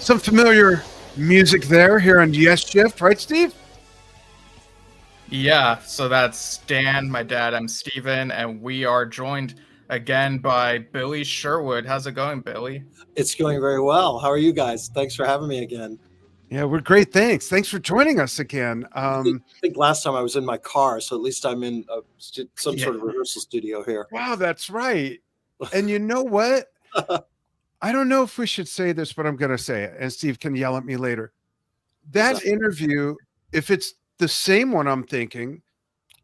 Some familiar music there here on Yesshift, right, Steve? Yeah, so that's Dan, my dad, I'm Steven, and we are joined again by Billy Sherwood. How's it going, Billy? It's going very well. How are you guys? Thanks for having me again. Yeah, we're great. Thanks. Thanks for joining us again. I think last time I was in my car, so at least I'm in some Yeah. sort of rehearsal studio here. Wow, that's right. And you know what? I don't know if we should say this, but I'm going to say it. And Steve can yell at me later. That interview, if it's the same one I'm thinking,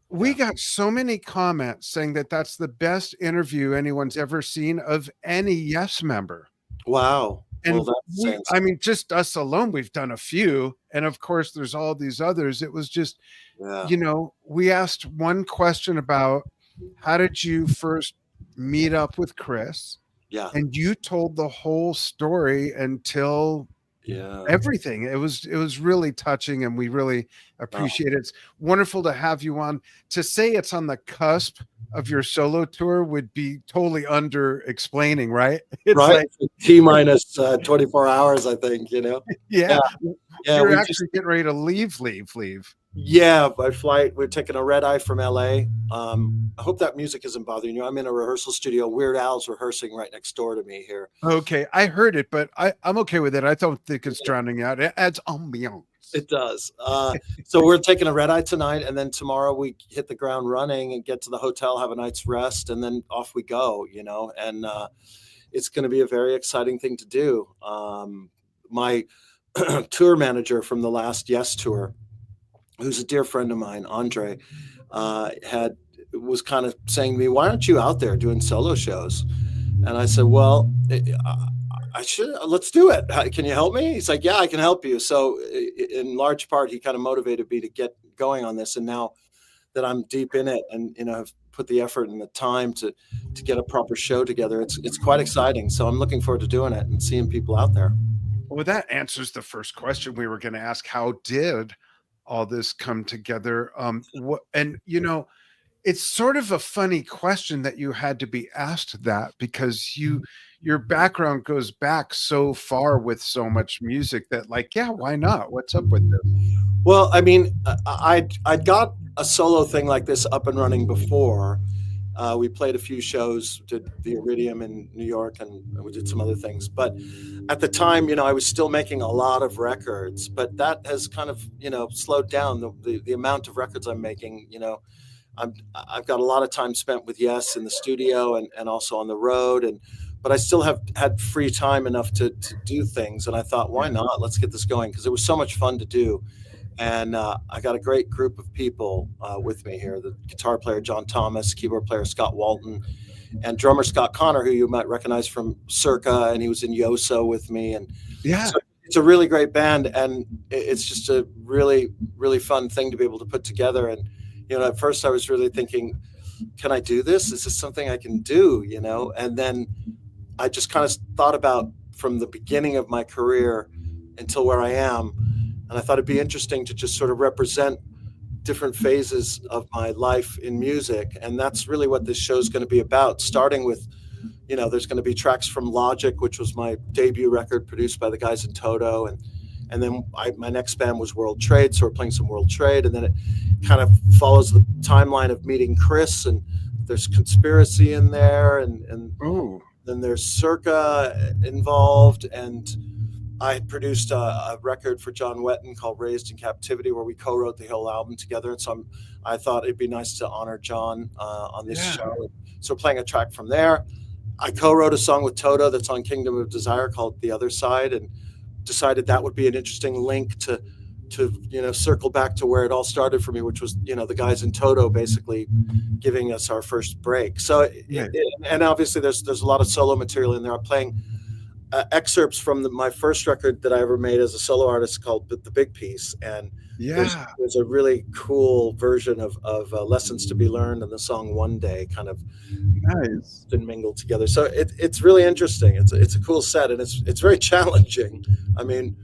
we got so many comments saying that that's the best interview anyone's ever seen of any Yes member. Wow. And Well, I mean, just us alone, we've done a few. And of course, there's all these others. It was just, we asked one question about how did you first meet up with Chris? Yeah. And you told the whole story until everything. It was really touching, and we really appreciate it. It's wonderful to have you on. To say it's on the cusp of your solo tour would be totally under explaining, right? It's right. Like T minus 24 hours, I think, Yeah. You're actually getting ready to leave. Yeah, by flight. We're taking a red eye from LA. I hope that music isn't bothering you. I'm in a rehearsal studio. Weird Al's rehearsing right next door to me here. Okay, I heard it, but I'm okay with it. I don't think it's drowning out. It adds ambiance. It does. So we're taking a red eye tonight, and then tomorrow we hit the ground running and get to the hotel, have a night's rest, and then off we go, and it's going to be a very exciting thing to do. My tour manager from the last Yes tour, who's a dear friend of mine, Andre, was kind of saying to me, "Why aren't you out there doing solo shows?" And I said, "Well, I should. Let's do it. Can you help me?" He's like, "Yeah, I can help you." So in large part, he kind of motivated me to get going on this. And now that I'm deep in it and, have put the effort and the time to get a proper show together, it's quite exciting. So I'm looking forward to doing it and seeing people out there. Well, that answers the first question we were going to ask. How did all this come together? It's sort of a funny question that you had to be asked that, because your background goes back so far with so much music that, why not? What's up with this? Well, I mean, I'd got a solo thing like this up and running before. We played a few shows, did the Iridium in New York, and we did some other things. But at the time, I was still making a lot of records, but that has kind of, slowed down the amount of records I'm making. I've got a lot of time spent with Yes in the studio and also on the road, but I still have had free time enough to do things. And I thought, why not? Let's get this going, because it was so much fun to do. And I got a great group of people with me here: the guitar player John Thomas, keyboard player Scott Walton, and drummer Scott Connor, who you might recognize from Circa, and he was in Yoso with me. And so it's a really great band, and it's just a really, really fun thing to be able to put together. And at first I was really thinking, can I do this? Is this something I can do? And then I just kind of thought about from the beginning of my career until where I am. And I thought it'd be interesting to just sort of represent different phases of my life in music. And that's really what this show is going to be about, starting with, there's going to be tracks from Logic, which was my debut record produced by the guys in Toto. And then my next band was World Trade, so we're playing some World Trade. And then it kind of follows the timeline of meeting Chris, and there's Conspiracy in there, and then there's Circa involved. And I produced a record for John Wetton called Raised in Captivity, where we co-wrote the whole album together. And so I thought it'd be nice to honor John on this show. So we're playing a track from there. I co-wrote a song with Toto that's on Kingdom of Desire called The Other Side, and decided that would be an interesting link to circle back to where it all started for me, which was the guys in Toto basically giving us our first break. So and obviously there's a lot of solo material in there. I'm playing excerpts from my first record that I ever made as a solo artist called The Big Piece, and there's a really cool version of Lessons to Be Learned and the song One Day kind of nice and mingled together. So it's really interesting. It's a cool set, and it's very challenging. I mean,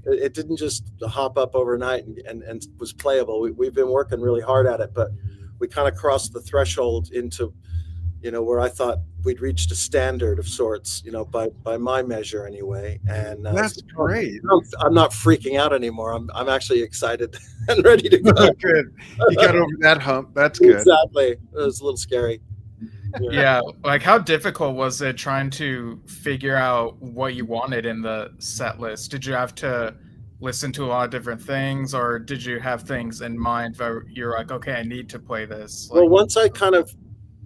it didn't just hop up overnight and was playable. We've been working really hard at it, but we kind of crossed the threshold into where I thought we'd reached a standard of sorts, by my measure anyway. And That's great. I'm not freaking out anymore. I'm actually excited and ready to go. Good. You got over that hump. That's good. Exactly. It was a little scary. Yeah, like how difficult was it trying to figure out what you wanted in the set list? Did you have to listen to a lot of different things, or did you have things in mind where you're like, okay, I need to play this? Well, once I kind of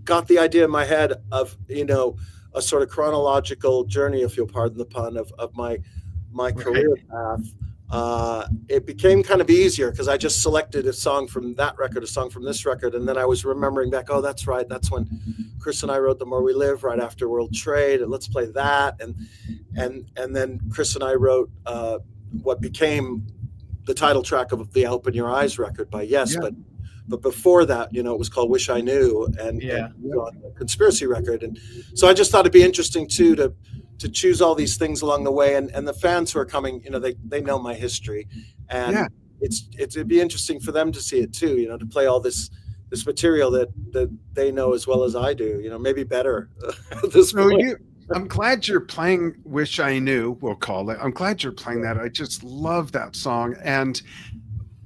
got the idea in my head of, a sort of chronological journey, if you'll pardon the pun, of my career path, it became kind of easier because I just selected a song from that record, a song from this record, and then I was remembering back, oh, that's right, that's when Chris and I wrote The More We Live right after World Trade, and let's play that, and then Chris and I wrote what became the title track of the Open Your Eyes record by Yes, but before that, it was called Wish I Knew, and on the Conspiracy record, and so I just thought it'd be interesting too to choose all these things along the way, and the fans who are coming, they know my history, and it'd be interesting for them to see it too, to play all this material that they know as well as I do, maybe better at this point. I'm glad you're playing Wish I Knew, we'll call it. I'm glad you're playing that. I just love that song. And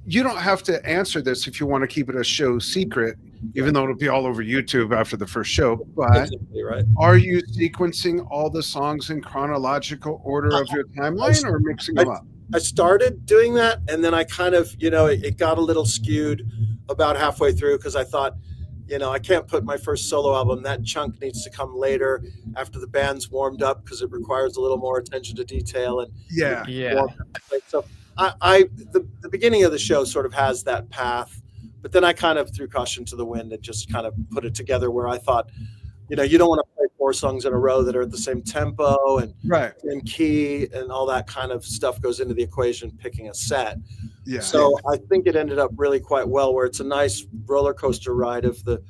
you don't have to answer this if you want to keep it a show secret, even though it'll be all over YouTube after the first show. But exactly right. Are you sequencing all the songs in chronological order of your timeline or mixing them up? I started doing that, and then I kind of, it got a little skewed about halfway through because I thought, I can't put my first solo album. That chunk needs to come later after the band's warmed up because it requires a little more attention to detail. And so the beginning of the show sort of has that path, but then I kind of threw caution to the wind and just kind of put it together where I thought, you don't want to play 4 songs in a row that are at the same tempo and same key, and all that kind of stuff goes into the equation picking a set. So I think it ended up really quite well, where it's a nice roller coaster ride of the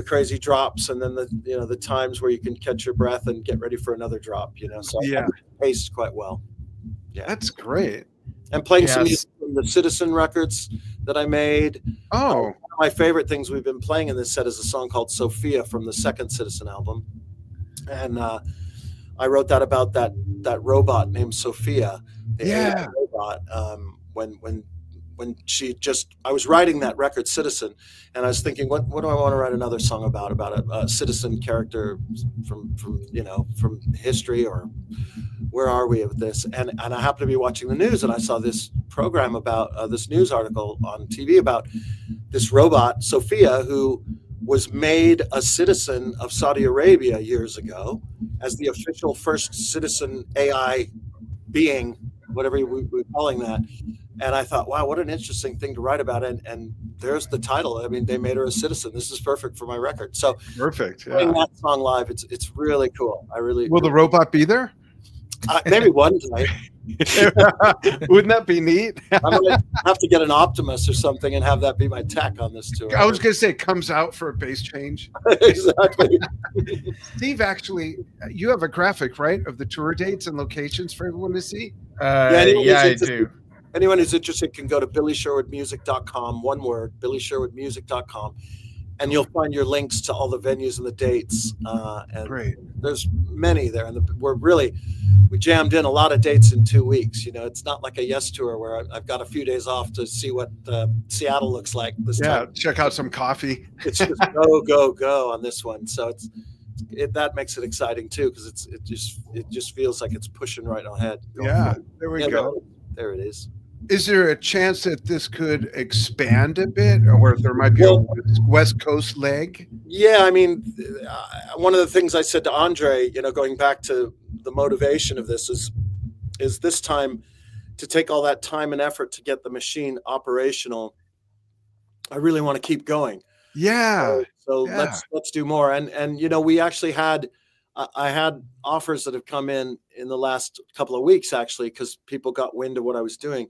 crazy drops, and then the times where you can catch your breath and get ready for another drop. So I think it paced quite well. That's great. And playing some music from the Citizen records that I made. One of my favorite things we've been playing in this set is a song called Sophia from the second Citizen album. And I wrote that about that robot named Sophia, the AI robot. When I was writing that record Citizen, and I was thinking, what do I want to write another song about a citizen character from history, or where are we with this? And I happened to be watching the news, and I saw this program about this news article on TV about this robot, Sophia, who was made a citizen of Saudi Arabia years ago as the official first citizen AI being, whatever we're calling that. And I thought, wow, what an interesting thing to write about. And there's the title. I mean, they made her a citizen. This is perfect for my record. So perfect. Playing that song live, it's really cool. Will the robot be there? Maybe one day. Wouldn't that be neat? I'm gonna have to get an Optimus or something and have that be my tech on this tour. I was gonna say it comes out for a bass change. Exactly. Steve, actually, you have a graphic, right, of the tour dates and locations for everyone to see? I do. Anyone who's interested can go to billysherwoodmusic.com, one word, billysherwoodmusic.com, and you'll find your links to all the venues and the dates. And great. There's many there, and we jammed in a lot of dates in 2 weeks. It's not like a Yes tour where I've got a few days off to see what Seattle looks like this time. Check out some coffee. It's just go on this one. So that makes it exciting too, because it just feels like it's pushing right ahead. There we go. There it is. Is there a chance that this could expand a bit, or there might be a West Coast leg? Yeah, I mean, one of the things I said to Andre, going back to the motivation of this is this time to take all that time and effort to get the machine operational. I really want to keep going. So let's do more. And we actually I had offers that have come in the last couple of weeks, actually, because people got wind of what I was doing.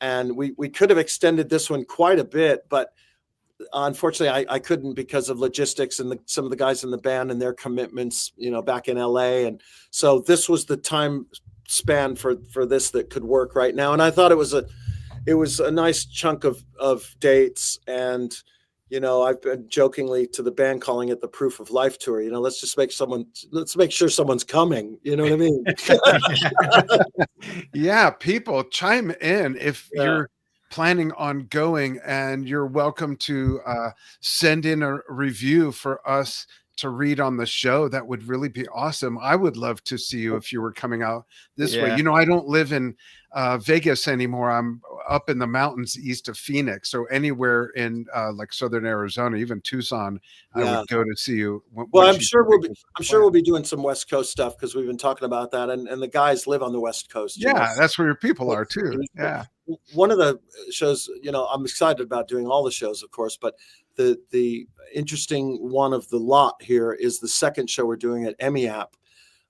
And we could have extended this one quite a bit, but unfortunately I couldn't because of logistics and some of the guys in the band and their commitments, back in LA. And so this was the time span for this that could work right now. And I thought it was a nice chunk of dates. And, I've been jokingly to the band calling it the Proof of Life tour. Let's make sure someone's coming. You know what I mean? Yeah, people chime in if Yeah. you're planning on going, and you're welcome to send in a review for us to read on the show. That would really be awesome. I would love to see you if you were coming out this way. Yeah. I don't live in Vegas anymore. I'm up in the mountains east of Phoenix, so anywhere in like southern Arizona, even Tucson, I Yeah. would go to see you. Well, I'm sure we'll be doing some West Coast stuff, because we've been talking about that, and the guys live on the West Coast. Yeah, that's where your people are too. Yeah. One of the shows, I'm excited about doing all the shows, of course, but the interesting one of the lot here is the second show we're doing at EMIAP.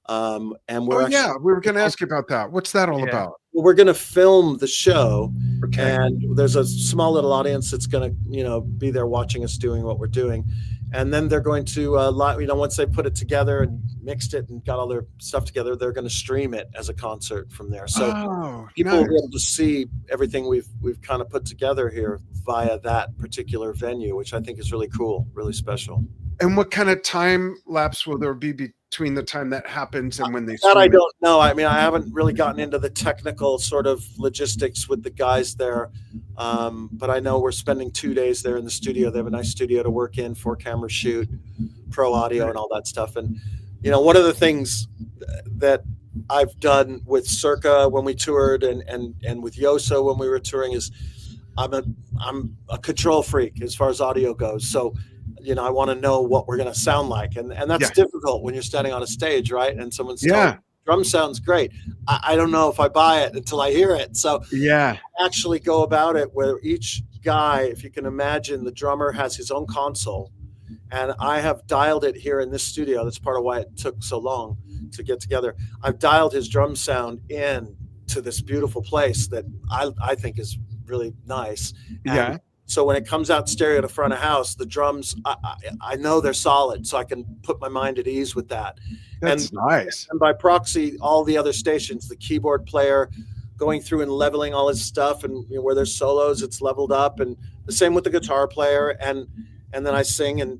And we were going to ask you about that. What's that all about? Well, we're going to film the show, Okay. and there's a small little audience that's going to, be there watching us doing what we're doing. And then they're going to, once they put it together and mixed it and got all their stuff together, they're going to stream it as a concert from there. So people will be able to see everything we've kind of put together here via that particular venue, which I think is really cool, really special. And what kind of time lapse will there be between the time that happens and when they that I stream it? don't know. I mean, I haven't really gotten into the technical sort of logistics with the guys there, but I know we're spending 2 days there in the studio. They have a nice studio to work in, 4-camera shoot, pro audio, and all that stuff. And one of the things that I've done with Circa when we toured, and with Yoso when we were touring, is I'm a control freak as far as audio goes. So I want to know what we're going to sound like. And that's difficult when you're standing on a stage, right? And someone's telling drum sounds great. I don't know if I buy it until I hear it. So I actually go about it where each guy, if you can imagine, the drummer has his own console. And I have dialed it here in this studio. That's part of why it took so long to get together. I've dialed his drum sound in to this beautiful place that I think is really nice. And so when it comes out stereo to front of house, the drums, I know they're solid, so I can put my mind at ease with that. That's nice. And by proxy, all the other stations, the keyboard player going through and leveling all his stuff, and where there's solos, it's leveled up, and the same with the guitar player. And then I sing and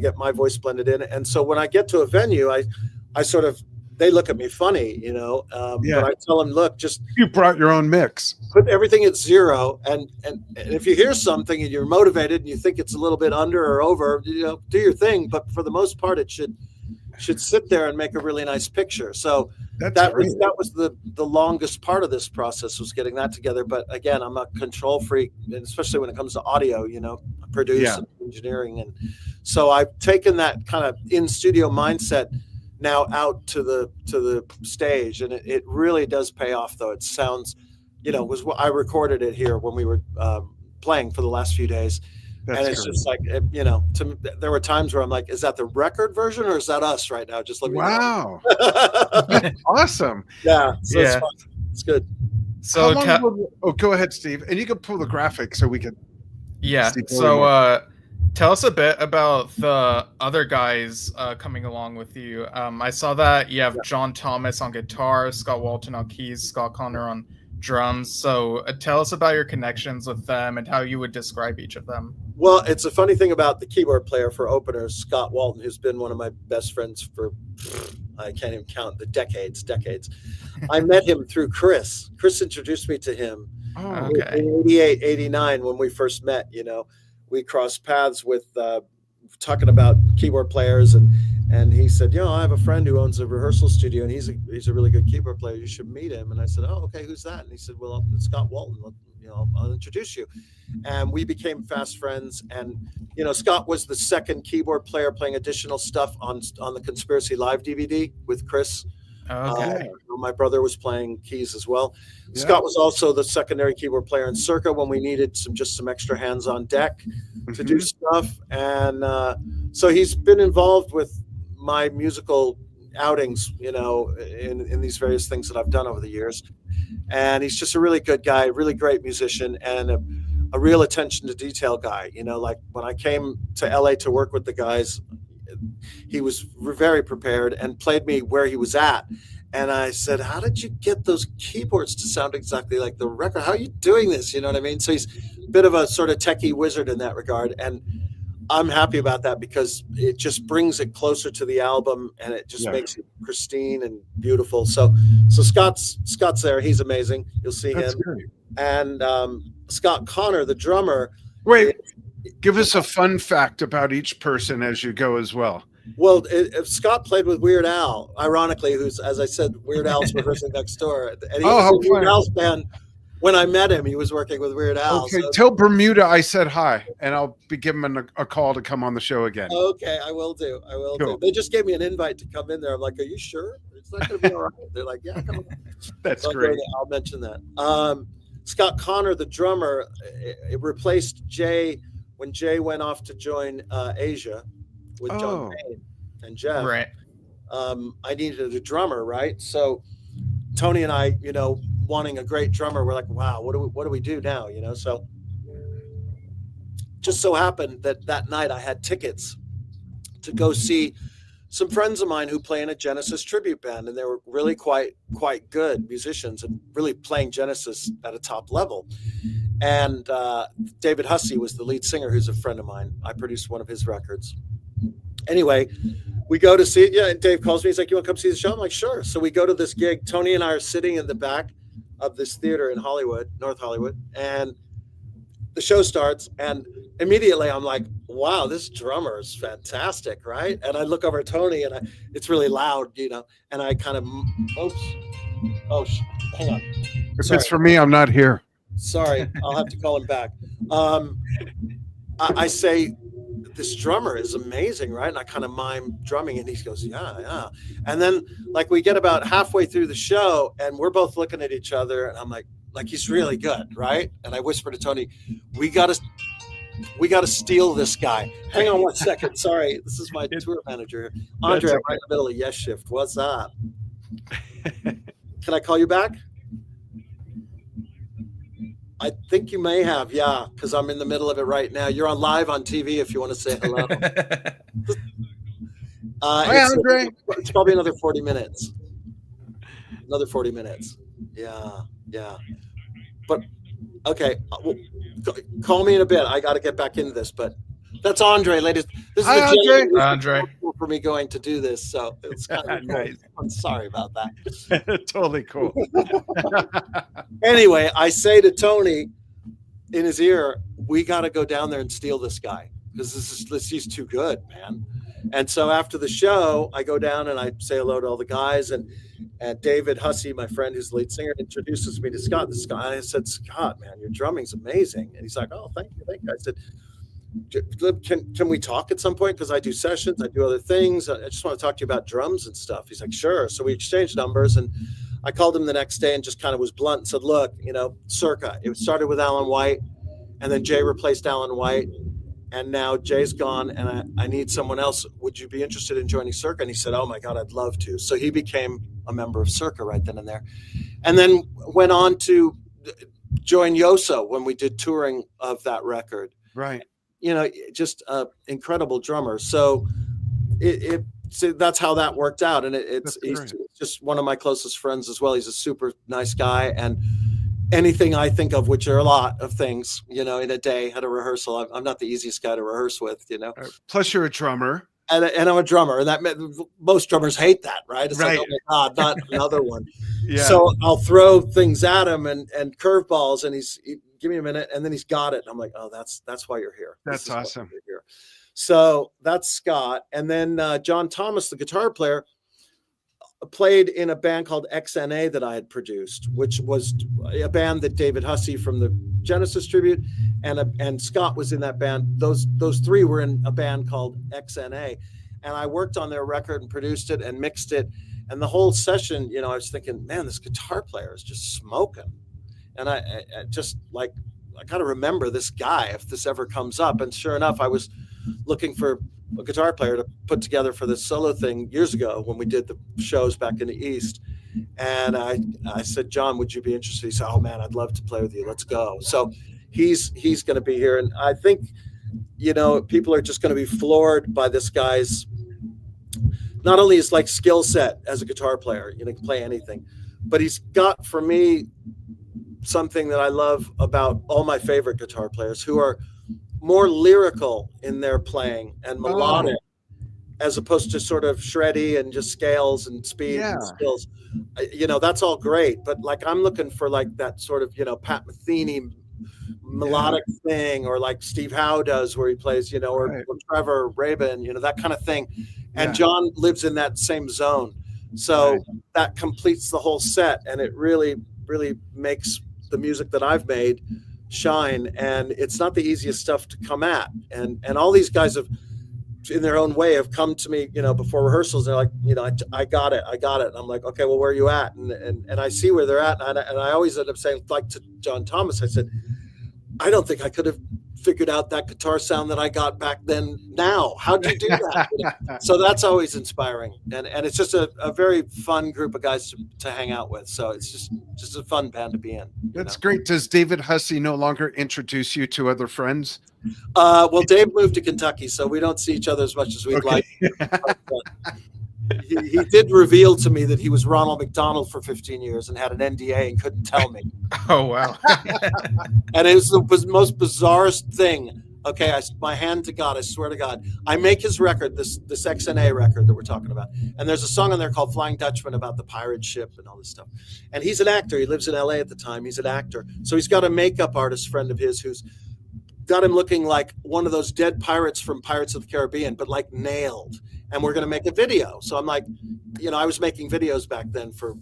get my voice blended in. And so when I get to a venue, I sort of, they look at me funny, but I tell them, look, just you brought your own mix, put everything at 0. And if you hear something and you're motivated and you think it's a little bit under or over, do your thing. But for the most part, it should sit there and make a really nice picture. So that was the longest part of this process, was getting that together. But again, I'm a control freak, and especially when it comes to audio, produce and engineering. And so I've taken that kind of in studio mindset now out to the stage, and it really does pay off. Though it sounds, I recorded it here when we were playing for the last few days. That's and it's great. Just like, to me, there were times where I'm like, is that the record version or is that us right now? Just let me know. Awesome. Yeah. So it's fun. It's good. So go ahead, Steve. And you can pull the graphic so we can. Yeah. So tell us a bit about the other guys coming along with you. I saw that you have John Thomas on guitar, Scott Walton on keys, Scott Connor on drums. So tell us about your connections with them and how you would describe each of them. Well, it's a funny thing about the keyboard player for openers, Scott Walton, who's been one of my best friends for, I can't even count the decades. I met him through Chris. Chris introduced me to him in 88, 89 when we first met. We crossed paths with talking about keyboard players, and he said, I have a friend who owns a rehearsal studio, and he's a really good keyboard player. You should meet him. And I said, oh, okay, who's that? And he said, well, it's Scott Walton. I'll introduce you. And we became fast friends. And Scott was the second keyboard player playing additional stuff on the Conspiracy Live DVD with Chris. Okay. My brother was playing keys as well. Yeah. Scott was also the secondary keyboard player in Circa when we needed some extra hands on deck to do stuff. And so he's been involved with my musical outings, in these various things that I've done over the years. And he's just a really good guy, really great musician, and a real attention to detail guy. Like when I came to LA to work with the guys, he was very prepared and played me where he was at. And I said, how did you get those keyboards to sound exactly like the record? How are you doing this? You know what I mean? So he's bit of a sort of techie wizard in that regard, and I'm happy about that because it just brings it closer to the album, and it just makes it pristine and beautiful. So Scott's there. He's amazing. You'll see That's him. great. And Scott Connor, the drummer. Wait, give us a fun fact about each person as you go as well. Well, Scott played with Weird Al, ironically, who's, as I said, Weird Al's rehearsing next door. And he was in Weird Al's band. When I met him, he was working with Weird Al. Okay, tell Bermuda I said hi, and I'll be giving him a call to come on the show again. Okay, I will do. Do. They just gave me an invite to come in there. I'm like, are you sure? It's not going to be all right. They're like, yeah, come on. That's great. I'll mention that. Scott Connor, the drummer, it replaced Jay when Jay went off to join Asia with John Payne and Jeff. Right. I needed a drummer, right? So Tony and I, wanting a great drummer, we're like, wow, what do we do now? So just so happened that night I had tickets to go see some friends of mine who play in a Genesis tribute band, and they were really quite good musicians and really playing Genesis at a top level. And David Hussey was the lead singer, who's a friend of mine. I produced one of his records. Anyway, we go to see it. Yeah, and Dave calls me. He's like, you want to come see the show? I'm like, sure. So we go to this gig. Tony and I are sitting in the back of this theater in Hollywood, North Hollywood, and the show starts, and immediately I'm like, wow, this drummer is fantastic, right? And I look over at Tony, and it's really loud, and I kind of, hang on. If it's for me, I'm not here. Sorry, I'll have to call him back. I say, this drummer is amazing, right? And I kind of mime drumming, and he goes, yeah. And then, we get about halfway through the show, and we're both looking at each other, and I'm like, he's really good, right? And I whisper to Tony, we gotta steal this guy. Hang on one second. Sorry, this is my tour manager, Andre. I'm right in the middle of Yesshift. What's up? Can I call you back? I think you may have, yeah, because I'm in the middle of it right now. You're on live on TV if you want to say hello. Hi, Andre. It's probably another 40 minutes. Another 40 minutes. Yeah. But, okay, call me in a bit. I got to get back into this, but that's Andre, ladies. This is Andre. For me going to do this, so it's kind of nice. I'm sorry about that. Totally cool. Anyway, I say to Tony in his ear, we got to go down there and steal this guy because he's too good, man. And so after the show, I go down and I say hello to all the guys, and David Hussey, my friend who's the lead singer, introduces me to Scott. I said, Scott, man, your drumming's amazing. And he's like, oh, thank you. I said, can we talk at some point? Because I do sessions, I do other things. I just want to talk to you about drums and stuff. He's like, sure. So we exchanged numbers, and I called him the next day and just kind of was blunt and said, look, Circa. It started with Alan White, and then Jay replaced Alan White, and now Jay's gone, and I need someone else. Would you be interested in joining Circa? And he said, oh my God, I'd love to. So he became a member of Circa right then and there, and then went on to join Yoso when we did touring of that record. Right. Just an incredible drummer. So so that's how that worked out. And he's just one of my closest friends as well. He's a super nice guy. And anything I think of, which are a lot of things, in a day at a rehearsal, I'm not the easiest guy to rehearse with, Plus you're a drummer. And I'm a drummer, and that most drummers hate that, right? It's like, oh my God, not another one. Yeah. So I'll throw things at him and curveballs, and he give me a minute, and then he's got it. And I'm like, oh, that's why you're here. That's awesome. You're here. So that's Scott. And then John Thomas, the guitar player, played in a band called XNA that I had produced, which was a band that David Hussey from the Genesis tribute and Scott was in that band. Those three were in a band called XNA, and I worked on their record and produced it and mixed it. And the whole session, I was thinking, man, this guitar player is just smoking. And I just I got to remember this guy if this ever comes up. And sure enough, I was looking for a guitar player to put together for this solo thing years ago when we did the shows back in the East. And I said, John, would you be interested? He said, oh man, I'd love to play with you. Let's go. So he's going to be here. And I think, people are just going to be floored by this guy's, not only his skill set as a guitar player, he can play anything, but he's got, for me, something that I love about all my favorite guitar players, who are more lyrical in their playing and melodic, as opposed to sort of shreddy and just scales and speed and skills. You know, that's all great, but like I'm looking for like that sort of, you know, Pat Metheny melodic thing, or like Steve Howe does, where he plays, you know, or Trevor Rabin, you know, that kind of thing. And John lives in that same zone, so that completes the whole set, and it really makes the music that I've made shine. And it's not the easiest stuff to come at, and all these guys have, in their own way, have come to me, you know, before rehearsals. They're like, you know, I got it. And I'm like, okay, well, where are you at? And I see where they're at, and I always end up saying, like to John Thomas, I said, I don't think I could have figured out that guitar sound that I got back then. Now, how'd you do that? You know? So that's always inspiring, and it's just a very fun group of guys to hang out with. So it's just a fun band to be in. That's great. Does David Hussey no longer introduce you to other friends? Well, Dave moved to Kentucky, so we don't see each other as much as we'd like. He did reveal to me that he was Ronald McDonald for 15 years and had an NDA and couldn't tell me. Oh, wow. And it was the most bizarrest thing. Okay, my hand to God, I swear to God, I make his record, this XNA record that we're talking about. And there's a song on there called Flying Dutchman about the pirate ship and all this stuff. And he's an actor. He lives in LA at the time. He's an actor. So he's got a makeup artist friend of his who's got him looking like one of those dead pirates from Pirates of the Caribbean, but like nailed. And we're going to make a video. So I'm like, you know, I was making videos back then for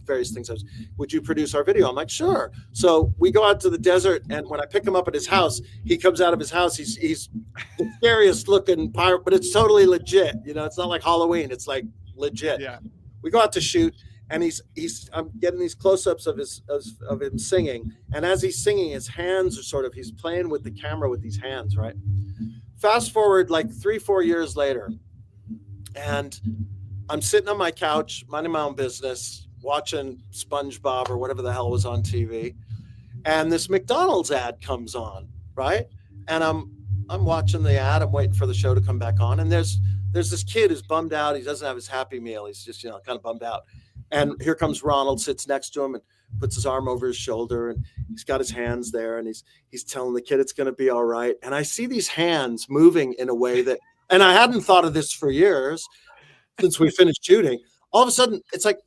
various things. Would you produce our video? I'm like, sure. So we go out to the desert, and when I pick him up at his house, he comes out of his house. He's the scariest looking pirate, but it's totally legit. You know, it's not like Halloween. It's like legit. Yeah. We go out to shoot, and I'm getting these close-ups of him singing. And as he's singing, his hands are sort of, he's playing with the camera with these hands, right? Fast forward like 3-4 years later, and I'm sitting on my couch, minding my own business, watching SpongeBob or whatever the hell was on TV. And this McDonald's ad comes on, right? And I'm watching the ad. I'm waiting for the show to come back on. And there's this kid who's bummed out. He doesn't have his Happy Meal. He's just, you know, kind of bummed out. And here comes Ronald, sits next to him and puts his arm over his shoulder, and he's got his hands there, and he's telling the kid it's going to be all right. And I see these hands moving in a way that, and I hadn't thought of this for years since we finished shooting. All of a sudden, it's like,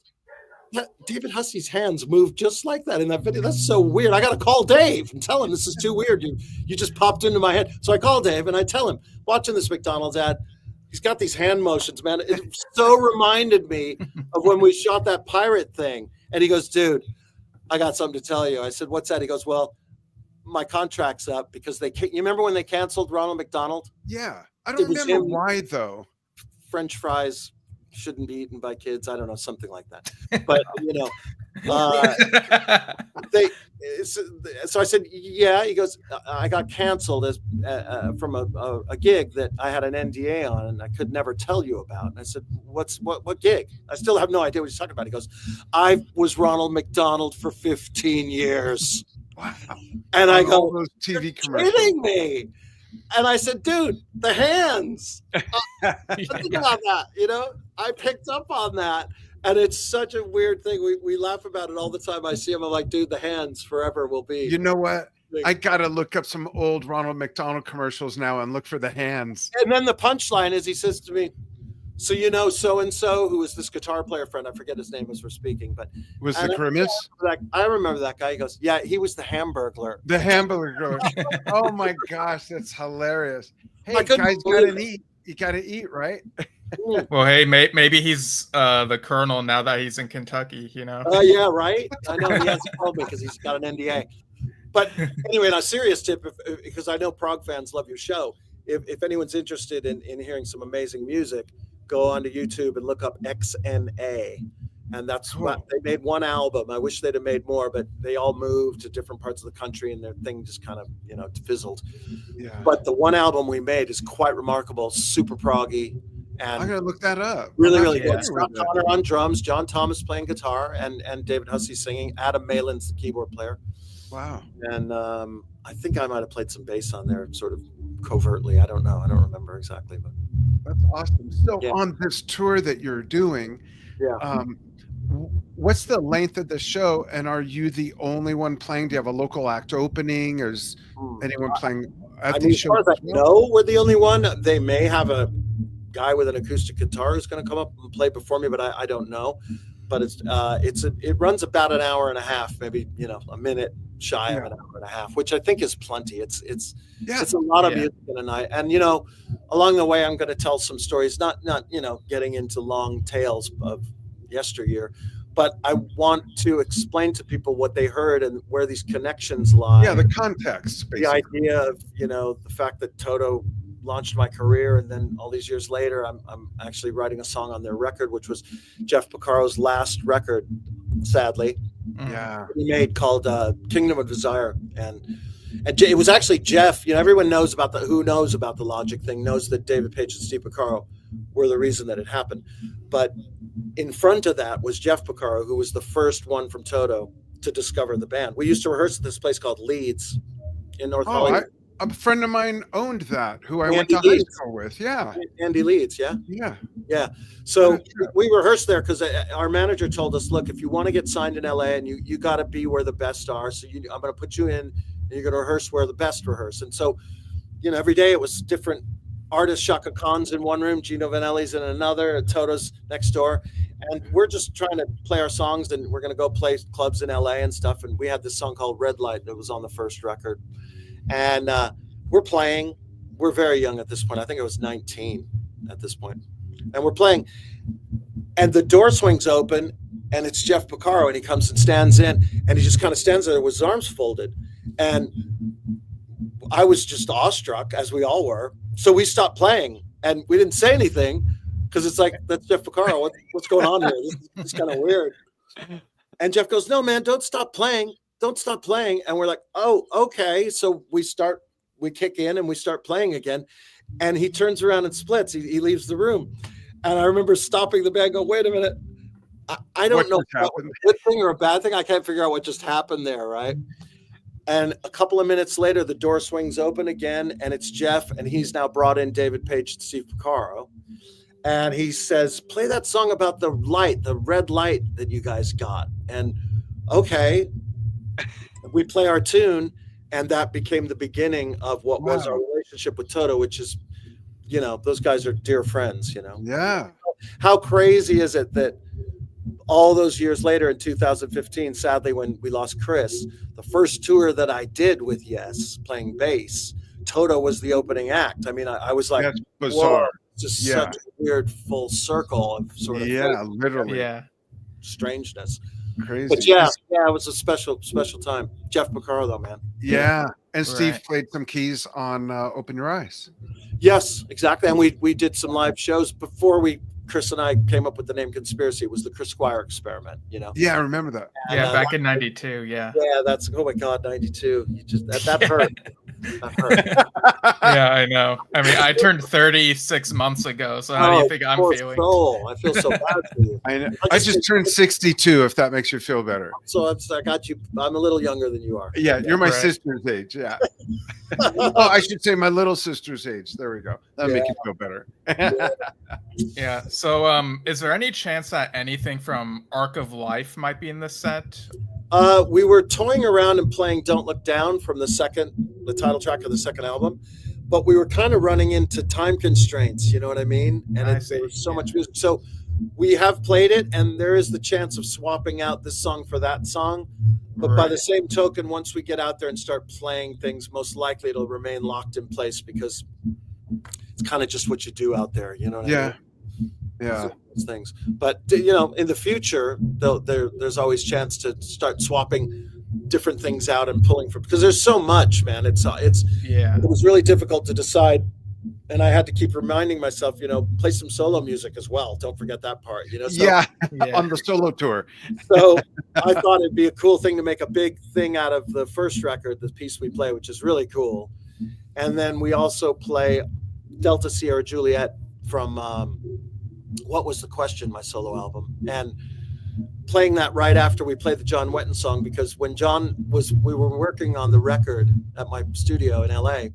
David Hussey's hands move just like that in that video. That's so weird. I got to call Dave and tell him this is too weird. You just popped into my head. So I call Dave and I tell him, watching this McDonald's ad, he's got these hand motions, man. It so reminded me of when we shot that pirate thing. And he goes, dude, I got something to tell you. I said, what's that? He goes, well, my contract's up because you remember when they canceled Ronald McDonald? Yeah. I don't remember why, though. French fries shouldn't be eaten by kids. I don't know, something like that. But, you know, so I said, yeah. He goes, I got canceled from a gig that I had an NDA on and I could never tell you about. And I said, what gig? I still have no idea what he's talking about. He goes, I was Ronald McDonald for 15 years. Wow. And I go, those TV commercials. Kidding me? And I said, dude, the hands. Think about that. You know, I picked up on that. And it's such a weird thing. We laugh about it all the time. I see him. I'm like, dude, the hands forever will be. You know what? I got to look up some old Ronald McDonald commercials now and look for the hands. And then the punchline is he says to me, so, you know, so-and-so, who was this guitar player friend, I forget his name as we're speaking, but was the Grimace? I remember that guy. He goes, yeah, he was the Hamburglar. The Hamburglar. Oh my gosh, that's hilarious. Hey, guys, gotta eat. You gotta eat, right? Well, hey, maybe he's the colonel now that he's in Kentucky, you know? Yeah, right? I know he hasn't told me because he's got an NDA. But anyway, on a serious tip, because I know prog fans love your show, if anyone's interested in hearing some amazing music, go onto YouTube and look up XNA. And that's what they made, one album. I wish they'd have made more, but they all moved to different parts of the country and their thing just kind of, you know, fizzled. Yeah. But the one album we made is quite remarkable, super proggy. And I'm gonna look that up. Really, really good. Scott Connor on drums, John Thomas playing guitar, and David Hussey singing. Adam Malin's the keyboard player. Wow. And I think I might have played some bass on there, sort of covertly. I don't know. I don't remember exactly, but that's awesome. So on this tour that you're doing, what's the length of the show? And are you the only one playing? Do you have a local act opening? Or is anyone playing at these as far shows? as I know, we're the only one. They may have a guy with an acoustic guitar who's going to come up and play before me, but I don't know. But it runs about an hour and a half, maybe a minute shy of an hour and a half, which I think is plenty. It's a lot of music in a night, and along the way I'm going to tell some stories, not getting into long tales of yesteryear, but I want to explain to people what they heard and where these connections lie. Yeah, the context, basically. The idea of the fact that Toto launched my career, and then all these years later I'm actually writing a song on their record, which was Jeff Porcaro's last record, sadly. Yeah, he made, called Kingdom of Desire, and it was actually Jeff. Everyone knows about who knows about the Logic thing knows that David Page and Steve Porcaro were the reason that it happened, but in front of that was Jeff Porcaro, who was the first one from Toto to discover the band. We used to rehearse at this place called Leeds in North Hollywood. A friend of mine owned that, who I went to high school with. Yeah. Andy Leeds. Yeah. Yeah. So we rehearsed there because our manager told us, look, if you want to get signed in LA, and you got to be where the best are. So I'm going to put you in, and you're going to rehearse where the best rehearse. And so, every day it was different artists. Shaka Khan's in one room, Gino Vanelli's in another, Toto's next door. And we're just trying to play our songs, and we're going to go play clubs in LA and stuff. And we had this song called Red Light that was on the first record. And we're playing. We're very young at this point. I think I was 19 at this point. And we're playing. And the door swings open, and it's Jeff Porcaro, and he comes and stands in, and he just kind of stands there with his arms folded. And I was just awestruck, as we all were. So we stopped playing, and we didn't say anything because it's like, that's Jeff Porcaro. What's going on here? This is kind of weird. And Jeff goes, no, man, don't stop playing. Don't stop playing. And we're like, oh, okay. So we kick in and we start playing again. And he turns around and splits. He leaves the room. And I remember stopping the band, go, wait a minute. I don't know if a good thing or a bad thing. I can't figure out what just happened there, right? And a couple of minutes later, the door swings open again, and it's Jeff, and he's now brought in David Page and Steve Porcaro. And he says, play that song about the light, the red light that you guys got. And okay, we play our tune, and that became the beginning of what was our relationship with Toto, which is, those guys are dear friends, Yeah. How crazy is it that all those years later in 2015, sadly, when we lost Chris, the first tour that I did with Yes, playing bass, Toto was the opening act. I mean, I was like, that's bizarre. Just such a weird full circle of sort of literally strangeness. Crazy. But it was a special time. Jeff Porcaro, though, man. Yeah. And Steve played some keys on Open Your Eyes. Yes, exactly. And we did some live shows before Chris and I came up with the name Conspiracy. It was the Chris Squire experiment, Yeah, I remember that. And, back in 92, yeah. Yeah, that's, oh my God, 92. You just, that hurt. That hurt. Yeah, I know. I mean, I turned 36 months ago, so how do you think I'm feeling? I feel so bad for you. I just turned 62, if that makes you feel better. So I got you. I'm a little younger than you are. Yeah, you're my sister's age. Yeah. I should say my little sister's age. There we go. That'll make you feel better. Yeah. So, is there any chance that anything from Arc of Life might be in this set? We were toying around and playing Don't Look Down from the title track of the second album, but we were kind of running into time constraints, you know what I mean? And there was so much music. So we have played it, and there is the chance of swapping out this song for that song. But by the same token, once we get out there and start playing things, most likely it'll remain locked in place because it's kind of just what you do out there, you know what I mean? Yeah. Things, but in the future, there's always chance to start swapping different things out and pulling from, because there's so much, man. It was really difficult to decide, and I had to keep reminding myself, play some solo music as well. Don't forget that part, on the solo tour. So I thought it'd be a cool thing to make a big thing out of the first record, the piece we play, which is really cool. And then we also play Delta Sierra Juliet from What Was the Question, my solo album, and playing that right after we played the John Wetton song, because when we were working on the record at my studio in LA,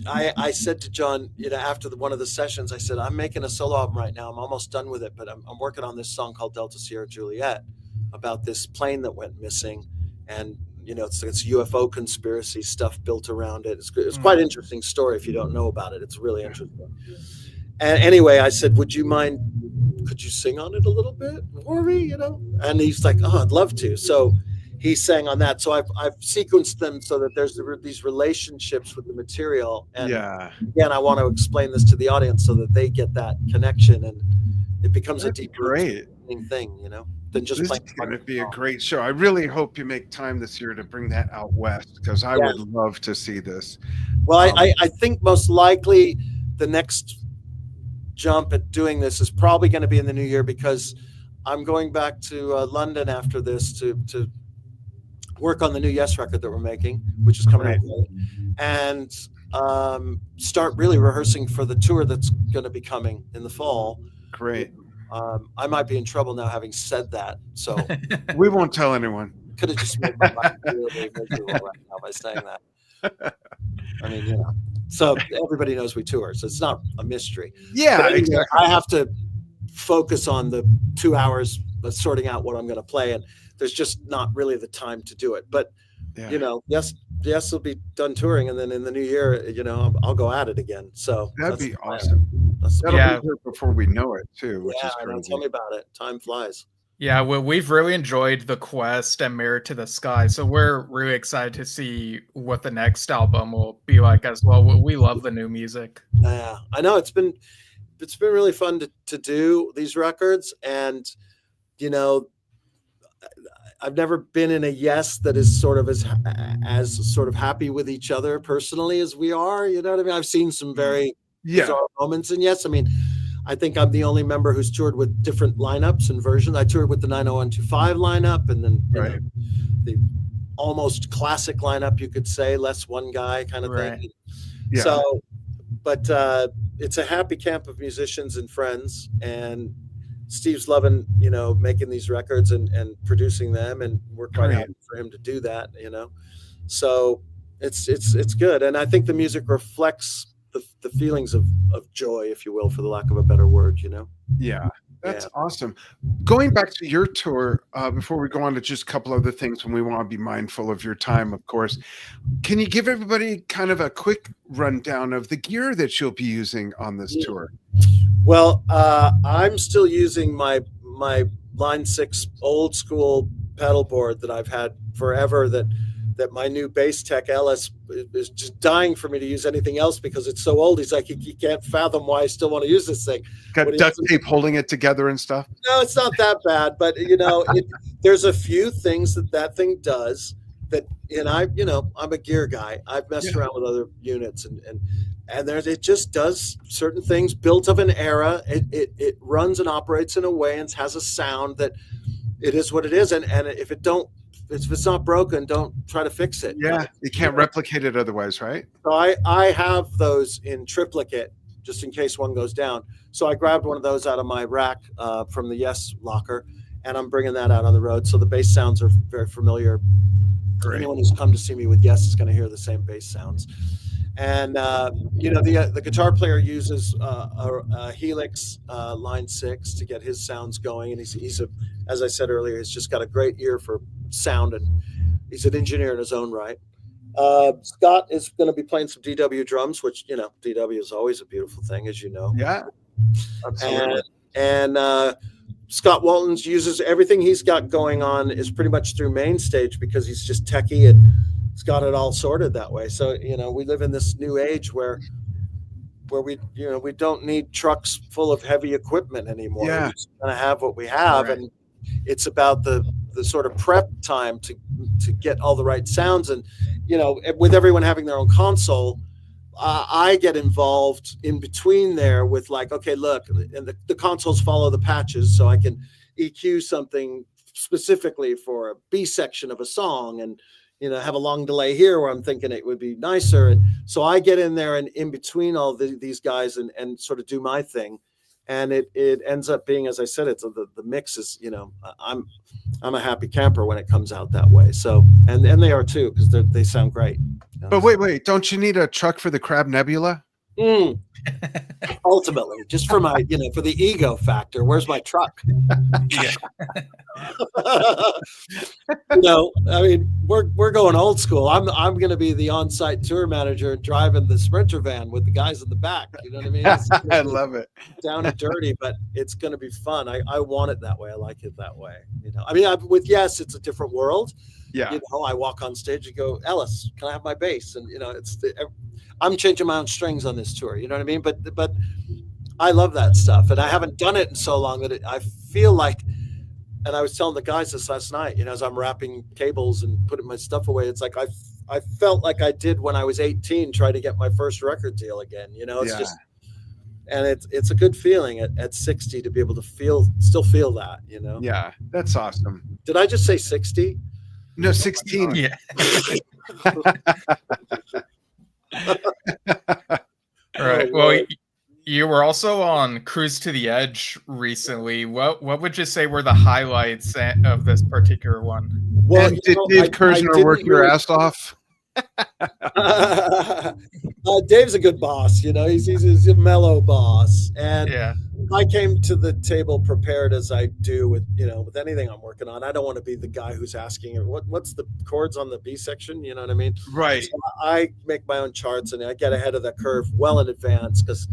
I said to John, after one of the sessions, I said, I'm making a solo album right now. I'm almost done with it, but I'm working on this song called Delta Sierra Juliet about this plane that went missing. And, it's UFO conspiracy stuff built around it. It's quite an interesting story if you don't know about it. It's really interesting. And anyway, I said, would you mind, could you sing on it a little bit for me, And he's like, oh, I'd love to. So he sang on that. So I've sequenced them so that there's these relationships with the material. And again, I want to explain this to the audience so that they get that connection, and it becomes a deeper thing, than just playing. This is going to be a great show. I really hope you make time this year to bring that out west, because I would love to see this. Well, I think most likely the next jump at doing this is probably going to be in the new year, because I'm going back to London after this to work on the new Yes record that we're making, which is coming out late, and start really rehearsing for the tour that's going to be coming in the fall. Great. I might be in trouble now having said that, so we won't tell anyone. Could have just made my life really miserable right now by saying that. I mean, so everybody knows we tour, so it's not a mystery. Yeah, but exactly. I have to focus on the 2 hours of sorting out what I'm going to play, and there's just not really the time to do it. But yes, will be done touring, and then in the new year, I'll go at it again. So that'd be awesome. That'll be here before we know it too, which is crazy. Tell me about it. Time flies. Yeah, well, we've really enjoyed The Quest and Mirror to the Sky, so we're really excited to see what the next album will be like as well. We love the new music. Yeah, I know it's been really fun to do these records, and I've never been in a Yes that is sort of as sort of happy with each other personally as we are. You know what I mean? I've seen some very bizarre moments in Yes. I mean, I think I'm the only member who's toured with different lineups and versions. I toured with the 90125 lineup, and then the almost classic lineup, you could say, less one guy kind of thing. Yeah. So, but it's a happy camp of musicians and friends, and Steve's loving, making these records and producing them, and we're quite happy for him to do that, So it's good, and I think the music reflects the feelings of joy, if you will, for the lack of a better word, Yeah, that's awesome. Going back to your tour, before we go on to just a couple other things, when we want to be mindful of your time, of course, can you give everybody kind of a quick rundown of the gear that you'll be using on this tour? Well, I'm still using my Line 6 old school pedal board that I've had forever, that my new bass tech Ellis is just dying for me to use anything else because it's so old. He's like, he can't fathom why I still want to use this thing. Got duct tape holding it together and stuff? No, it's not that bad, but there's a few things that thing does that, and I'm a gear guy. I've messed around with other units, and it just does certain things built of an era. It runs and operates in a way and has a sound that it is what it is. And if it's not broken, don't try to fix it. Yeah, you can't replicate it otherwise, right? So I have those in triplicate just in case one goes down. So I grabbed one of those out of my rack from the Yes locker, and I'm bringing that out on the road. So the bass sounds are very familiar. Great. Anyone who's come to see me with Yes is going to hear the same bass sounds. And the guitar player uses a Helix Line 6 to get his sounds going, and he's as I said earlier, he's just got a great ear for sound, and he's an engineer in his own right. Scott is going to be playing some DW drums, which DW is always a beautiful thing, as you know. Yeah, absolutely. And Scott Waltons uses everything he's got going on is pretty much through Mainstage, because he's just techie and he's got it all sorted that way. So we live in this new age where we don't need trucks full of heavy equipment anymore. Yeah, we're just gonna have what we have, and it's about the sort of prep time to get all the right sounds. And with everyone having their own console, I get involved in between there with like, okay, look, and the consoles follow the patches, so I can EQ something specifically for a B section of a song, and have a long delay here where I'm thinking it would be nicer. And so I get in there and in between all these guys and sort of do my thing. and it ends up being, as I said, it's the mix is, I'm a happy camper when it comes out that way. So and they are too, because they sound great. But wait, don't you need a truck for the Crab Nebula? Ultimately, just for my, for the ego factor. Where's my truck? Yeah. I mean, we're going old school. I'm going to be the on-site tour manager driving the Sprinter van with the guys in the back. You know what I mean? I love it. Down and dirty, but it's going to be fun. I want it that way. I like it that way. I mean, with Yes, it's a different world. Yeah. I walk on stage and go, Ellis, can I have my bass? And I'm changing my own strings on this tour. You know what I mean? But I love that stuff, and I haven't done it in so long that I feel like. And I was telling the guys this last night, as I'm wrapping cables and putting my stuff away, it's like I felt like I did when I was 18, trying to get my first record deal again. It's just, and it's a good feeling at 60 to be able to still feel that. Yeah, that's awesome. Did I just say 60? No, 16. Yeah. All right. Well, you were also on Cruise to the Edge recently. What would you say were the highlights of this particular one? Well, and did Dave Kersner work your ass off? Dave's a good boss. He's a mellow boss, and yeah. I came to the table prepared, as I do with anything I'm working on. I don't want to be the guy who's asking what's the chords on the B section. You know what I mean? Right. So I make my own charts, and I get ahead of the curve well in advance, because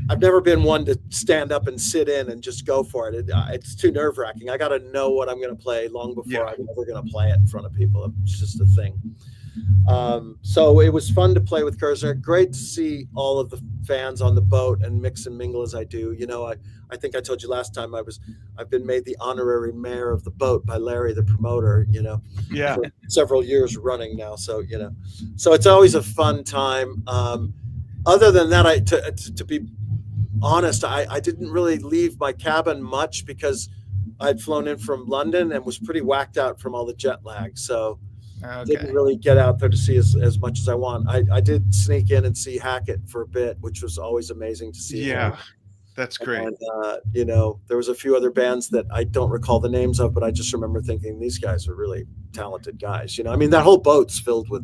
I've never been one to stand up and sit in and just go for it. It's too nerve-wracking. I got to know what I'm going to play long before I'm ever going to play it in front of people. It's just a thing. So it was fun to play with Kersner. Great to see all of the fans on the boat and mix and mingle as I do. I think I told you last time I've been made the honorary mayor of the boat by Larry, the promoter, for several years running now. So, so it's always a fun time. Other than that, to be honest, I didn't really leave my cabin much, because I'd flown in from London and was pretty whacked out from all the jet lag. So didn't really get out there to see as much as I want. I did sneak in and see Hackett for a bit, which was always amazing to see. Yeah, that's great. And, there was a few other bands that I don't recall the names of, but I just remember thinking these guys are really talented guys. I mean, that whole boat's filled with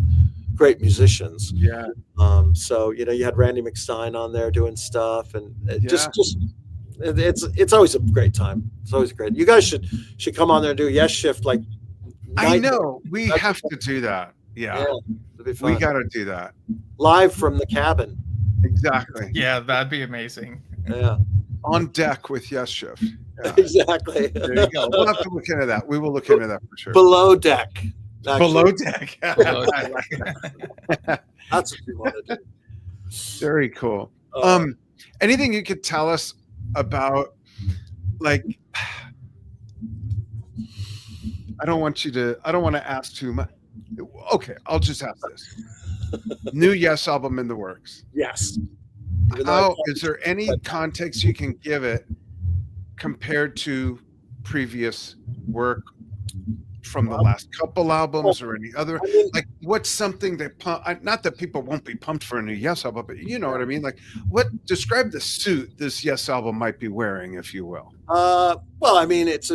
great musicians. Yeah. So you had Randy McStein on there doing stuff, and it's always a great time. It's always great. You guys should come on there and do Yesshift. Like, I know we have to do that. Yeah, it'd be fun. We got to do that live from the cabin. Exactly. Yeah, that'd be amazing. Yeah. On deck with Yesshift. Yeah. Exactly. There you go. We'll have to look into that. We will look into that for sure. Below deck. Actually. Below deck. That's what we want to do. Very cool. Anything you could tell us about, like, I don't want to ask too much. Okay, I'll just ask this. New Yes album in the works. Yes. Is there any context you can give it compared to previous work from the last couple albums, or any other? Like, what's something that not that people won't be pumped for a new Yes album, but you know what I mean? Like, describe the suit this Yes album might be wearing, if you will. Well, I mean, it's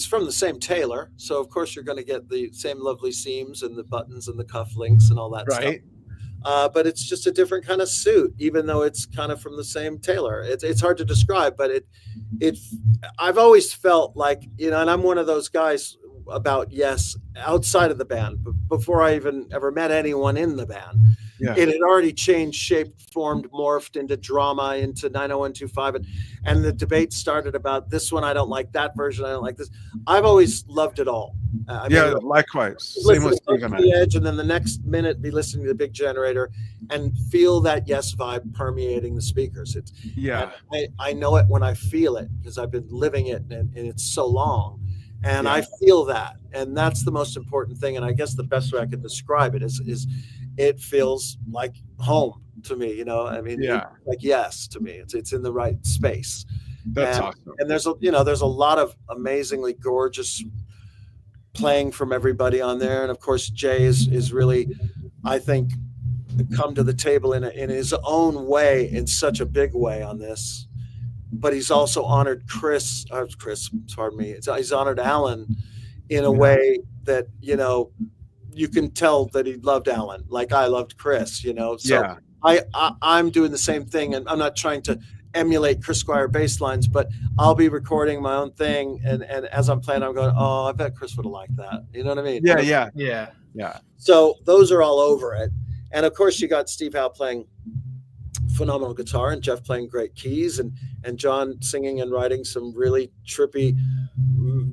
from the same tailor, so of course you're going to get the same lovely seams and the buttons and the cufflinks and all that stuff. But it's just a different kind of suit, even though it's kind of from the same tailor. It's hard to describe, but I've always felt like, and I'm one of those guys about Yes outside of the band, before I even ever met anyone in the band. Yeah. It had already changed, shaped, formed, morphed into drama, into 90125, and the debate started about this one I don't like, that version I don't like, this. I've always loved it all. Likewise. Same with Stephen. The Edge, and then the next minute be listening to the Big Generator and feel that Yes vibe permeating the speakers. I know it when I feel it, because I've been living it, and it's so long. And I feel that, and that's the most important thing. And I guess the best way I could describe it is it feels like home to me. I mean, like Yes to me. It's in the right space. That's awesome. And there's a lot of amazingly gorgeous playing from everybody on there, and of course Jay is really, I think, come to the table in his own way, in such a big way on this. but he's also honored Chris, pardon me. He's honored Alan in a way that, you know, you can tell that he loved Alan, like I loved Chris, you know. So Yeah. I'm doing the same thing, and I'm not trying to emulate Chris Squire bass lines, but I'll be recording my own thing, and as I'm playing, I'm going, oh, I bet Chris would have liked that. You know what I mean? Yeah. Yeah. So those are all over it. And of course, you got Steve Howe playing phenomenal guitar, and Jeff playing great keys, and John singing and writing some really trippy,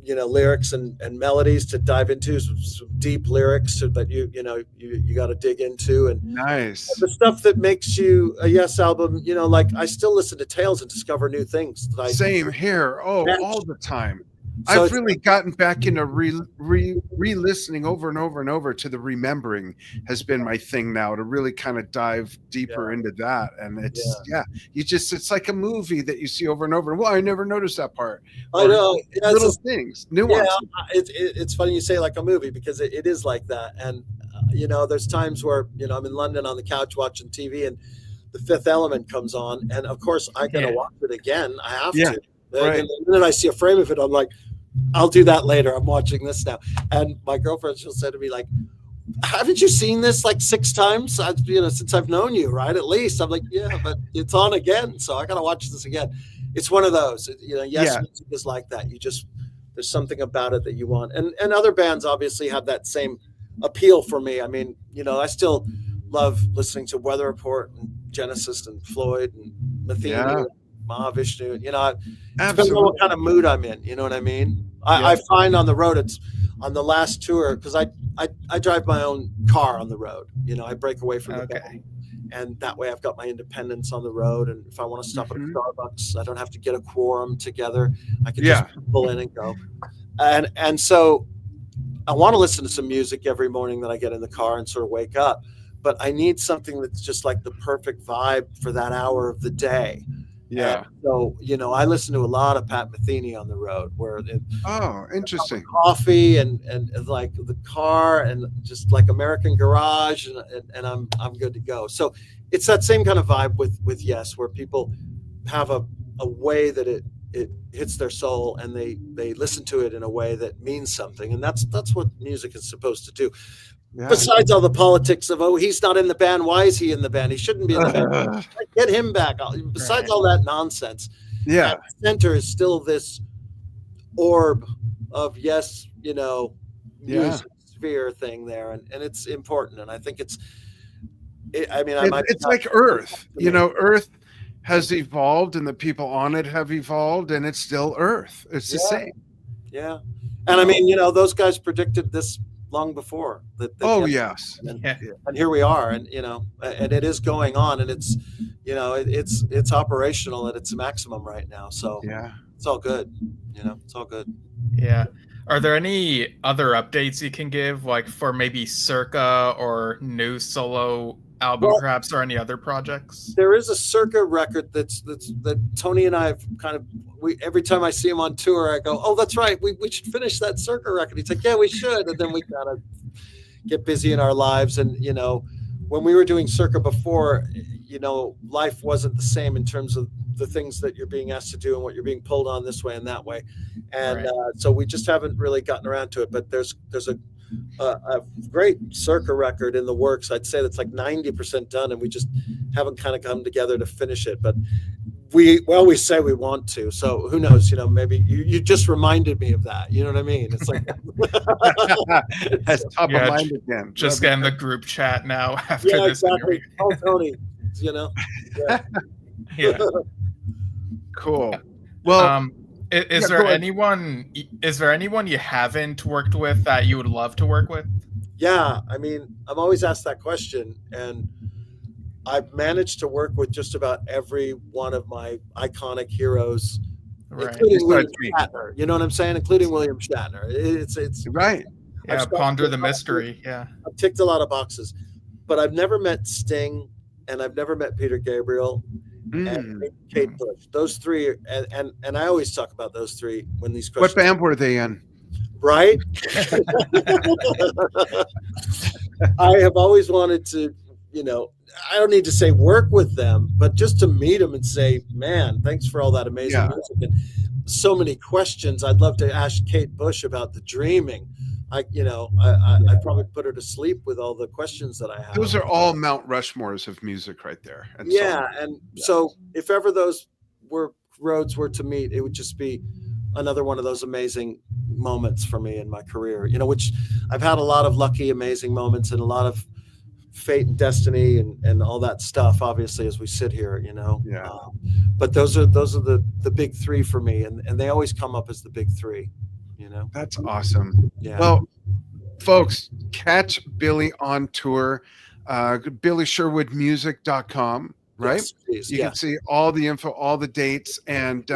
you know, lyrics and melodies to dive into, some deep lyrics that you got to dig into, and Nice. the stuff that makes you a Yes album. You know, like I still listen to Tales and discover new things. Same here. Oh, Yeah. all the time. So I've really gotten back into re-listening over and over and over to the remembering has been my thing now, to really kind of dive deeper into that. And it's it's like a movie that you see over and over. Well, I never noticed that part. I know. Yeah, little things, nuance. Yeah, it's funny you say like a movie, because it is like that. And you know, there's times where, you know, I'm in London on the couch watching TV, and The Fifth Element comes on, and of course I gotta watch it again. I have to. Right. And then I see a frame of it, I'm like, I'll do that later. I'm watching this now. And my girlfriend, she'll say to me, like, haven't you seen this like 6 times? You know, since I've known you, right? At least. I'm like, yeah, but it's on again, so I gotta watch this again. It's one of those, you know. Music is like that. There's something about it that you want. And other bands obviously have that same appeal for me. I mean, you know, I still love listening to Weather Report and Genesis and Floyd and Matheny, Mahavishnu. You know, it depends on what kind of mood I'm in. You know what I mean? I find on the road, it's on the last tour, because I drive my own car on the road. You know, I break away from the band, and that way I've got my independence on the road. And if I want to stop at a Starbucks, I don't have to get a quorum together. I can just pull in and go. And so I want to listen to some music every morning that I get in the car and sort of wake up. But I need something that's just like the perfect vibe for that hour of the day. Yeah. And so, you know, I listen to a lot of Pat Metheny on the road, where interesting. Coffee and like the car, and just like American Garage, and I'm good to go. So it's that same kind of vibe with Yes, where people have a way that it hits their soul, and they listen to it in a way that means something. And that's what music is supposed to do. Yeah. Besides all the politics of, oh, he's not in the band, why is he in the band? He shouldn't be in the band. Get him back. Besides all that nonsense, at the center is still this orb of Yes, you know, music sphere thing there, and it's important. And I think it's like Earth. You know, Earth has evolved, and the people on it have evolved, and it's still Earth. It's the same. Yeah, and I mean, you know, those guys predicted this long before that. And here we are, and you know, and it is going on, and it's, you know, it's operational at its maximum right now. So it's all good. You know, it's all good. Yeah. Are there any other updates you can give, like for maybe Circa or new solo album, perhaps, or any other projects? There is a Circa record that Tony and I have kind of, every time I see him on tour, I go, oh, that's right, we should finish that Circa record. He's like, yeah, we should. And then we kind of get busy in our lives. And, you know, when we were doing Circa before, you know, life wasn't the same in terms of the things that you're being asked to do and what you're being pulled on this way and that way. And so we just haven't really gotten around to it. But there's a great Circa record in the works. I'd say that's like 90% done, and we just haven't kind of come together to finish it. But we say we want to. So who knows? You know, maybe you just reminded me of that. You know what I mean? It's like that's top of mind again. Just get in the group chat now after this. Exactly. Oh, Tony. You know. Yeah. Cool. Well. Is there anyone you haven't worked with that you would love to work with? Yeah, I mean, I'm always asked that question, and I've managed to work with just about every one of my iconic heroes, including William Shatner. You know what I'm saying? Including William Shatner. It's right. Yeah, ponder the mystery. Yeah, I've ticked a lot of boxes, but I've never met Sting, and I've never met Peter Gabriel. And Kate Bush. Those three, and I always talk about those three when these questions. What band were they in? Right? I have always wanted to, I don't need to say work with them, but just to meet them and say, man, thanks for all that amazing music and so many questions. I'd love to ask Kate Bush about the dreaming. I probably put her to sleep with all the questions that I have. Those are all Mount Rushmores of music right there. And so if ever those roads were to meet, it would just be another one of those amazing moments for me in my career, which I've had a lot of lucky, amazing moments and a lot of fate and destiny and all that stuff, obviously, as we sit here, but those are the big three for me. And they always come up as the big three, That's awesome. Yeah. Well, folks, catch Billy on tour, BillySherwoodMusic.com, right? Yes, please. You can see all the info, all the dates, and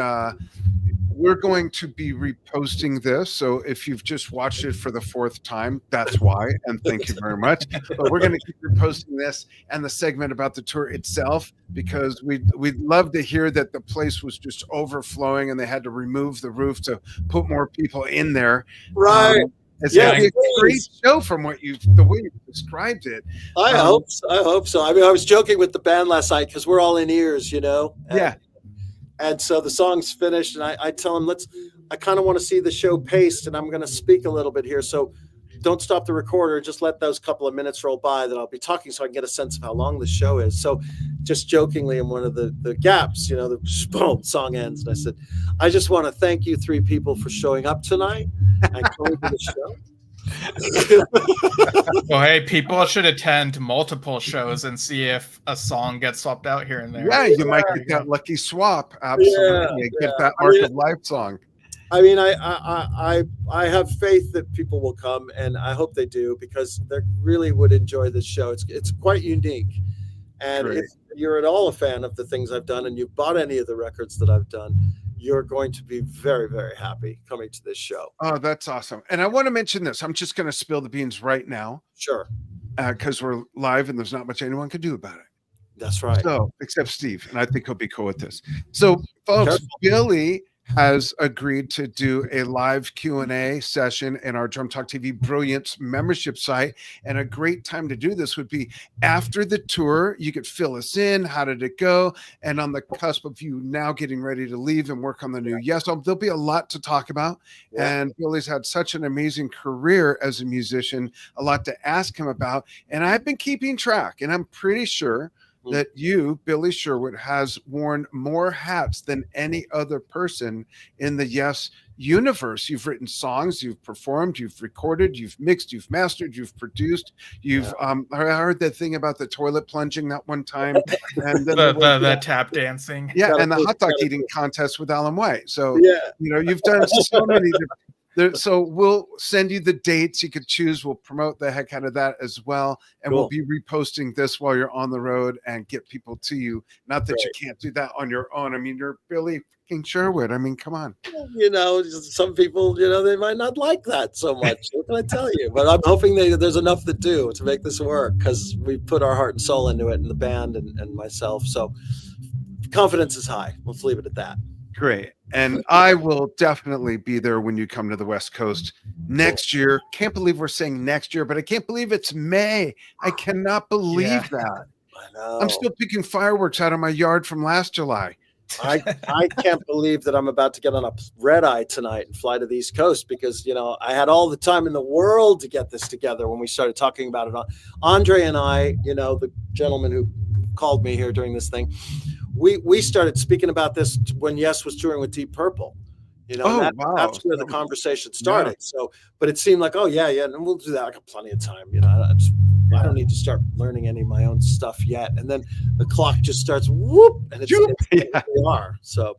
we're going to be reposting this. So if you've just watched it for the fourth time, that's why. And thank you very much. But we're going to keep reposting this and the segment about the tour itself, because we'd love to hear that the place was just overflowing and they had to remove the roof to put more people in there. Right. It's going to be a great show from the way you described it. I hope so. I mean, I was joking with the band last night because we're all in ears, And so the song's finished, and I tell him, I kind of want to see the show paced, and I'm going to speak a little bit here. So don't stop the recorder. Just let those couple of minutes roll by that I'll be talking so I can get a sense of how long the show is. So just jokingly in one of the gaps, the boom, song ends. And I said, I just want to thank you three people for showing up tonight and coming to the show. Well, hey, people should attend multiple shows and see if a song gets swapped out here and there. Yeah, you might get that lucky swap. Absolutely, get that Arc of Life song. I mean, I have faith that people will come, and I hope they do, because they really would enjoy this show. It's quite unique, and if you're at all a fan of the things I've done, and you've bought any of the records that I've done, you're going to be very, very happy coming to this show. Oh, that's awesome. And I want to mention this. I'm just going to spill the beans right now. Sure. Because we're live and there's not much anyone can do about it. That's right. So, except Steve, and I think he'll be cool with this. So, folks, Billy has agreed to do a live Q&A session in our Drum Talk TV Brilliance membership site. And a great time to do this would be after the tour. You could fill us in. How did it go? And on the cusp of you now getting ready to leave and work on the new Yes album, there'll be a lot to talk about. Yeah. And Billy's had such an amazing career as a musician, a lot to ask him about. And I've been keeping track, and I'm pretty sure that you, Billy Sherwood, has worn more hats than any other person in the Yes universe. You've written songs, you've performed, you've recorded, you've mixed, you've mastered, you've produced. You've I heard that thing about the toilet plunging that one time, and then the tap dancing, and the hot dog eating contest with Alan White. So you've done so many different. So we'll send you the dates. You could choose. We'll promote the heck out of that as well. And we'll be reposting this while you're on the road and get people to you. Not that you can't do that on your own. I mean, you're Billy fucking Sherwood. I mean, come on. Some people, they might not like that so much. What can I tell you? But I'm hoping there's enough to do to make this work, because we put our heart and soul into it, and the band and myself. So confidence is high. Let's leave it at that. Great. And I will definitely be there when you come to the West Coast next year. Can't believe we're saying next year, but I can't believe it's May. I cannot believe that. I know. I'm still picking fireworks out of my yard from last July. I can't believe that I'm about to get on a red eye tonight and fly to the East Coast, because, I had all the time in the world to get this together when we started talking about it. Andre and I, the gentleman who called me here during this thing, we started speaking about this when Yes was touring with Deep Purple. That's where the conversation started. So, but it seemed like, and we'll do that. I got plenty of time. I don't need to start learning any of my own stuff yet. And then the clock just starts whoop, and it's we are. So,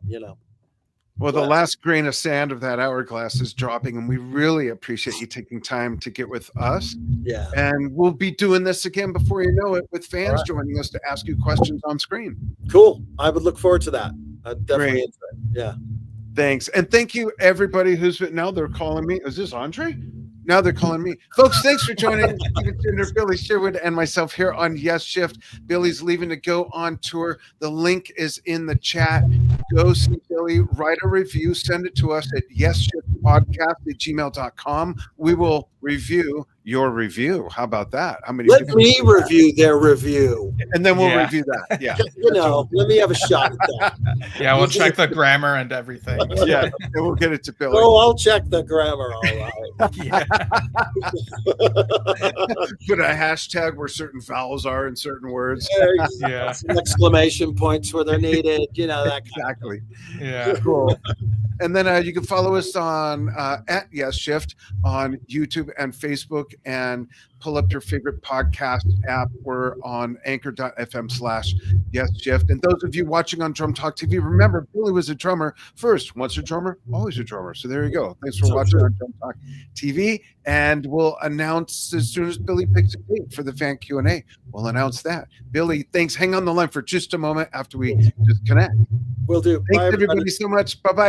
Well, the last grain of sand of that hourglass is dropping, and we really appreciate you taking time to get with us. Yeah. And we'll be doing this again before you know it, with fans joining us to ask you questions on screen. Cool. I would look forward to that. Definitely. Yeah. Thanks. And thank you, everybody who's been. Now they're calling me. Is this Andre? Now they're calling me. Folks, thanks for joining Steven Tinder, Billy Sherwood, and myself here on Yesshift. Billy's leaving to go on tour. The link is in the chat. Go see Billy, write a review, send it to us at yesshiftpodcast@gmail.com. We will review your review. How about that? How many Let people me do that? review their review. And then we'll Yeah. review that. Yeah. You know, let me have a shot at that. Yeah, we'll check the grammar and everything. Yeah. And we'll get it to Billy. Oh, I'll check the grammar. All right. Yeah. Put a hashtag where certain vowels are in certain words. Yeah. Some exclamation points where they're needed. You know, that kind Exactly. Yeah. Cool. And then you can follow us on at Yesshift on YouTube and Facebook, and pull up your favorite podcast app. We're on anchor.fm/Yesshift. And those of you watching on Drum Talk TV, remember, Billy was a drummer first. Once a drummer, always a drummer. So there you go. Thanks for watching on Drum Talk TV. And we'll announce as soon as Billy picks a date for the fan Q&A. We'll announce that. Billy, thanks. Hang on the line for just a moment after we disconnect. Will do. Thanks, Bye, everybody. everybody, so much. Bye-bye.